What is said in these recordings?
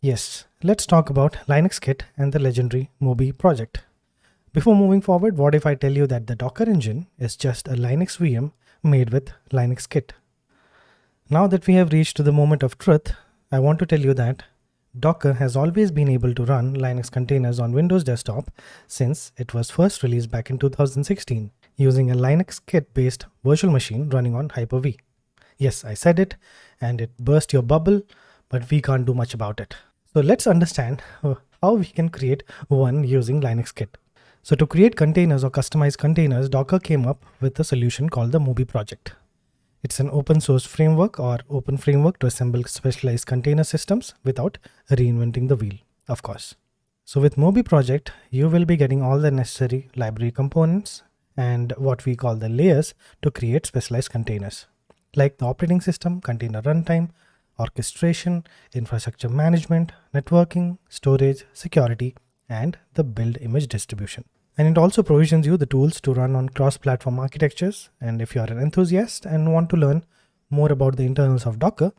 Yes, let's talk about Linux Kit and the legendary Moby project. Before moving forward, what if I tell you that the Docker engine is just a Linux VM made with Linux Kit? Now that we have reached to the moment of truth, I want to tell you that Docker has always been able to run Linux containers on Windows desktop since it was first released back in 2016 using a Linux Kit based virtual machine running on Hyper-V. Yes, I said it and it burst your bubble, but we can't do much about it. So let's understand how we can create one using Linux Kit. So to create containers or customize containers, Docker came up with a solution called the Moby project. It's an open source framework or open framework to assemble specialized container systems without reinventing the wheel, of course. So with Moby project, you will be getting all the necessary library components and what we call the layers to create specialized containers, like the operating system, container runtime, orchestration, infrastructure management, networking, storage, security, and the build image distribution. And it also provisions you the tools to run on cross-platform architectures. And if you are an enthusiast and want to learn more about the internals of Docker,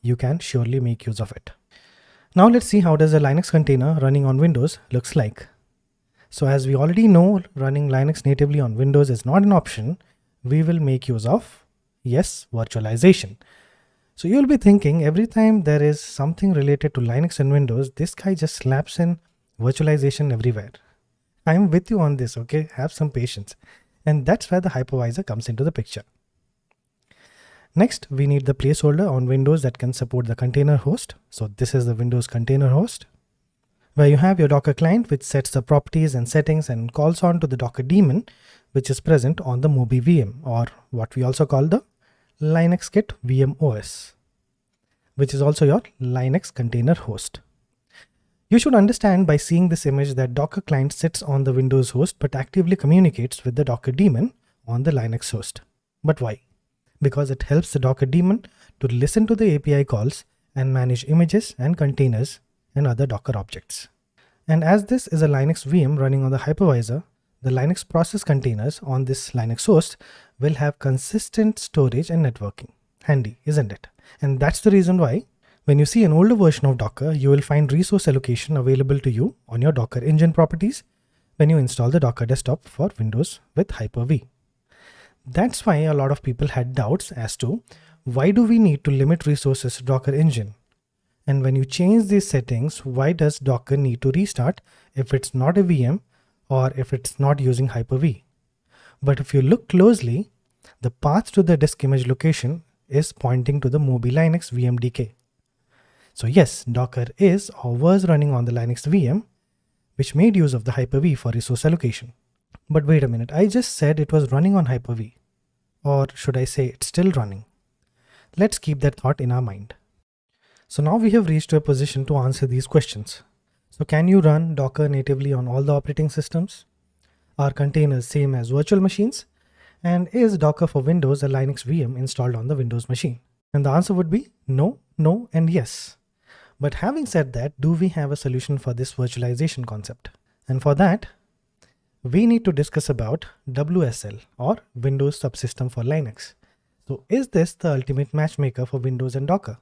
you can surely make use of it. Now let's see how does a Linux container running on Windows looks like. So as we already know, running Linux natively on Windows is not an option. We will make use of, yes, virtualization. So you'll be thinking every time there is something related to Linux and Windows, this guy just slaps in virtualization everywhere. I'm with you on this, okay? Have some patience. And that's where the hypervisor comes into the picture. Next, we need the placeholder on Windows that can support the container host. So this is the Windows container host, where you have your Docker client, which sets the properties and settings and calls on to the Docker daemon, which is present on the Moby VM, or what we also call the Linux Kit VM OS, which is also your Linux container host. You should understand by seeing this image that Docker client sits on the Windows host but actively communicates with the Docker daemon on the Linux host. But why? Because it helps the Docker daemon to listen to the API calls and manage images and containers and other Docker objects. And as this is a Linux VM running on the hypervisor, the Linux process containers on this Linux host will have consistent storage and networking. Handy, isn't it? And that's the reason why when you see an older version of Docker, you will find resource allocation available to you on your Docker engine properties when you install the Docker desktop for Windows with Hyper-V. That's why a lot of people had doubts as to why do we need to limit resources to Docker engine? And when you change these settings, why does Docker need to restart if it's not a VM or if it's not using Hyper-V? But if you look closely, the path to the disk image location is pointing to the Moby Linux VMDK. So yes, Docker is or was running on the Linux VM, which made use of the Hyper-V for resource allocation. But wait a minute, I just said it was running on Hyper-V. Or should I say it's still running? Let's keep that thought in our mind. So now we have reached to a position to answer these questions. So can you run Docker natively on all the operating systems? Are containers same as virtual machines? And is Docker for Windows a Linux VM installed on the Windows machine? And the answer would be no, no, and yes. But having said that, do we have a solution for this virtualization concept? And for that, we need to discuss about WSL or Windows Subsystem for Linux. So is this the ultimate matchmaker for Windows and Docker?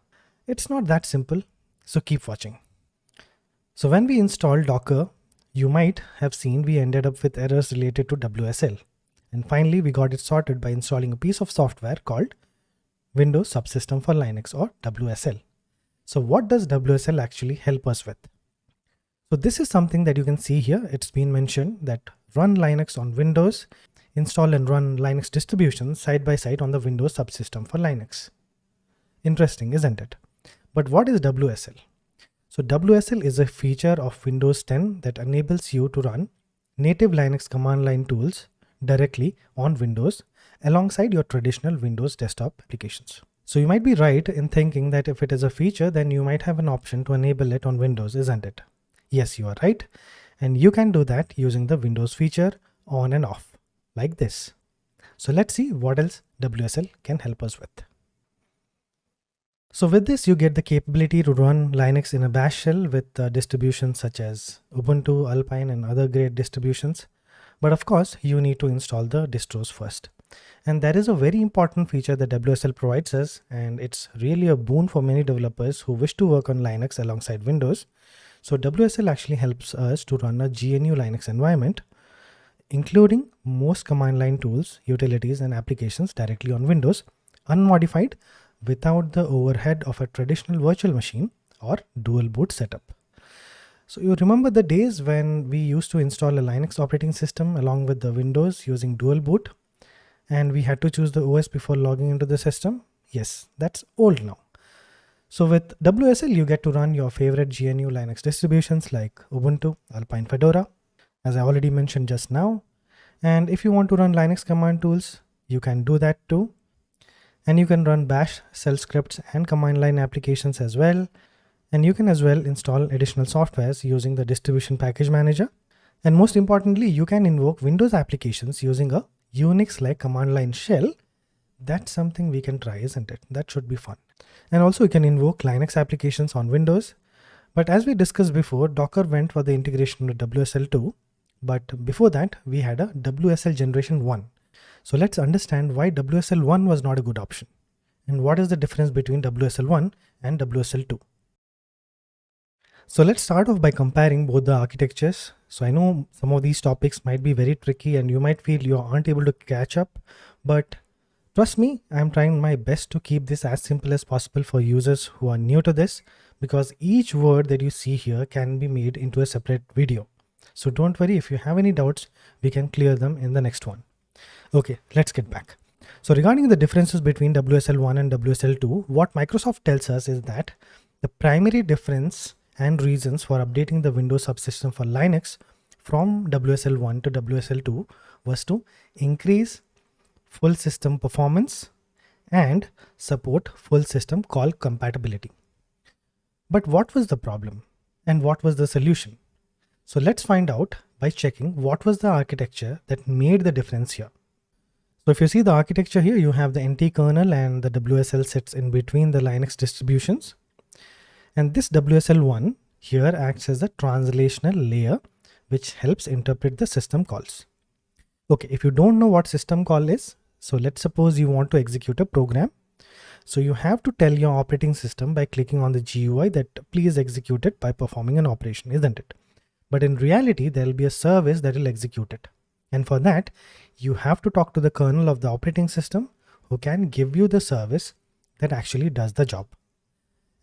It's not that simple, so keep watching. So when we installed Docker, you might have seen we ended up with errors related to WSL. And finally, we got it sorted by installing a piece of software called Windows Subsystem for Linux or WSL. So what does WSL actually help us with? So this is something that you can see here. It's been mentioned that run Linux on Windows, install and run Linux distributions side by side on the Windows Subsystem for Linux. Interesting, isn't it? But what is WSL? So WSL is a feature of Windows 10 that enables you to run native Linux command line tools directly on Windows alongside your traditional Windows desktop applications. So you might be right in thinking that if it is a feature, then you might have an option to enable it on Windows, isn't it? Yes, you are right. And you can do that using the Windows feature on and off like this. So let's see what else WSL can help us with. So with this, you get the capability to run Linux in a bash shell with distributions such as Ubuntu, Alpine, and other great distributions. But of course, you need to install the distros first. And that is a very important feature that WSL provides us, and it's really a boon for many developers who wish to work on Linux alongside Windows. So WSL actually helps us to run a GNU Linux environment, including most command line tools, utilities, and applications directly on Windows, unmodified, without the overhead of a traditional virtual machine or dual boot setup. So you remember the days when we used to install a Linux operating system along with the Windows using dual boot, and we had to choose the OS before logging into the system? Yes, that's old now. So with WSL, you get to run your favorite GNU Linux distributions like Ubuntu, Alpine, Fedora, as I already mentioned just now. And if you want to run Linux command tools, you can do that too. And you can run bash, shell scripts, and command line applications as well. And you can as well install additional softwares using the distribution package manager. And most importantly, you can invoke Windows applications using a Unix-like command line shell. That's something we can try, isn't it? That should be fun. And also you can invoke Linux applications on Windows. But as we discussed before, Docker went for the integration with WSL 2. But before that, we had a WSL generation 1. So let's understand why WSL 1 was not a good option. And what is the difference between WSL 1 and WSL 2? So let's start off by comparing both the architectures. So I know some of these topics might be very tricky and you might feel you aren't able to catch up, but trust me, I'm trying my best to keep this as simple as possible for users who are new to this, because each word that you see here can be made into a separate video. So don't worry, if you have any doubts, we can clear them in the next one. Okay, let's get back. So regarding the differences between WSL 1 and WSL 2, what Microsoft tells us is that the primary difference and reasons for updating the Windows subsystem for Linux from WSL 1 to WSL 2 was to increase full system performance and support full system call compatibility. But what was the problem and what was the solution? So let's find out by checking what was the architecture that made the difference here. So if you see the architecture here, you have the NT kernel and the WSL sits in between the Linux distributions. And this WSL1 here acts as a translational layer which helps interpret the system calls. Okay, if you don't know what system call is, so let's suppose you want to execute a program. So you have to tell your operating system by clicking on the GUI that please execute it by performing an operation, isn't it? But in reality, there will be a service that will execute it. And for that, you have to talk to the kernel of the operating system who can give you the service that actually does the job.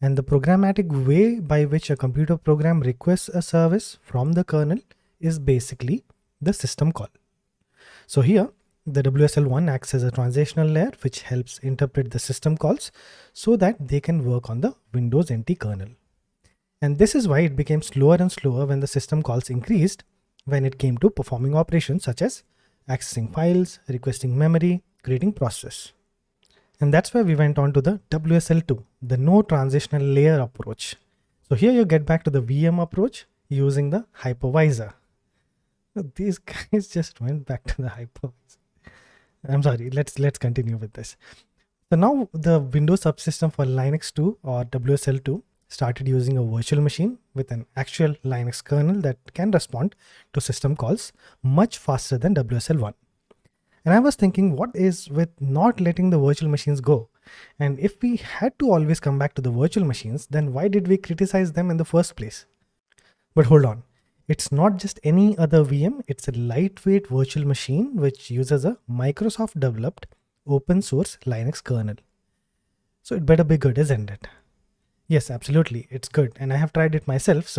And the programmatic way by which a computer program requests a service from the kernel is basically the system call. So here, the WSL1 acts as a translational layer which helps interpret the system calls so that they can work on the Windows NT kernel. And this is why it became slower and slower when the system calls increased when it came to performing operations such as accessing files, requesting memory, creating process. And that's why we went on to the WSL2, the no transitional layer approach. So here you get back to the VM approach using the hypervisor. These guys just went back to the hypervisor. I'm sorry, let's continue with this. So now the Windows subsystem for Linux 2 or WSL2 started using a virtual machine with an actual Linux kernel that can respond to system calls much faster than WSL1. And I was thinking, what is with not letting the virtual machines go? And if we had to always come back to the virtual machines, then why did we criticize them in the first place? But hold on, it's not just any other VM, it's a lightweight virtual machine which uses a Microsoft developed open source Linux kernel. So it better be good, isn't it? Yes, absolutely, it's good. And I have tried it myself.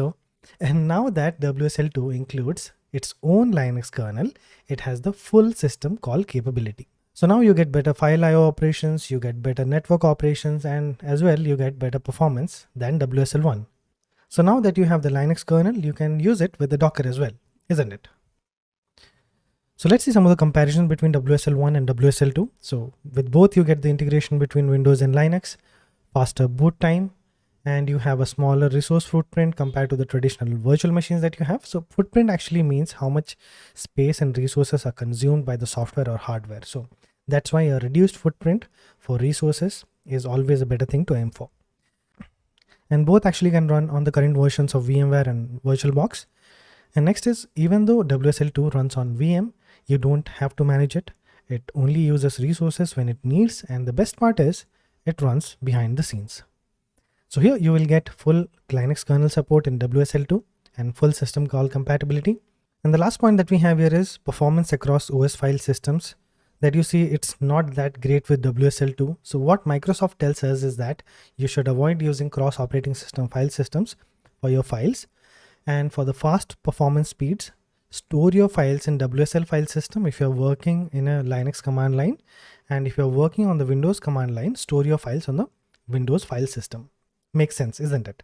And now that WSL2 includes its own Linux kernel, it has the full system call capability. So now you get better file IO operations, you get better network operations, and as well you get better performance than WSL1. So now that you have the Linux kernel, you can use it with the Docker as well, isn't it? So let's see some of the comparison between WSL1 and WSL2. So with both you get the integration between Windows and Linux, faster boot time, and you have a smaller resource footprint compared to the traditional virtual machines that you have. So footprint actually means how much space and resources are consumed by the software or hardware. So that's why a reduced footprint for resources is always a better thing to aim for. And both actually can run on the current versions of VMware and VirtualBox. And next is, even though WSL2 runs on VM, you don't have to manage it. It only uses resources when it needs, and the best part is it runs behind the scenes. So here you will get full Linux kernel support in WSL2 and full system call compatibility. And the last point that we have here is performance across OS file systems. That you see, it's not that great with WSL2. So what Microsoft tells us is that you should avoid using cross operating system file systems for your files. And for the fast performance speeds, store your files in WSL file system if you're working in a Linux command line. And if you're working on the Windows command line, store your files on the Windows file system. Makes sense, isn't it?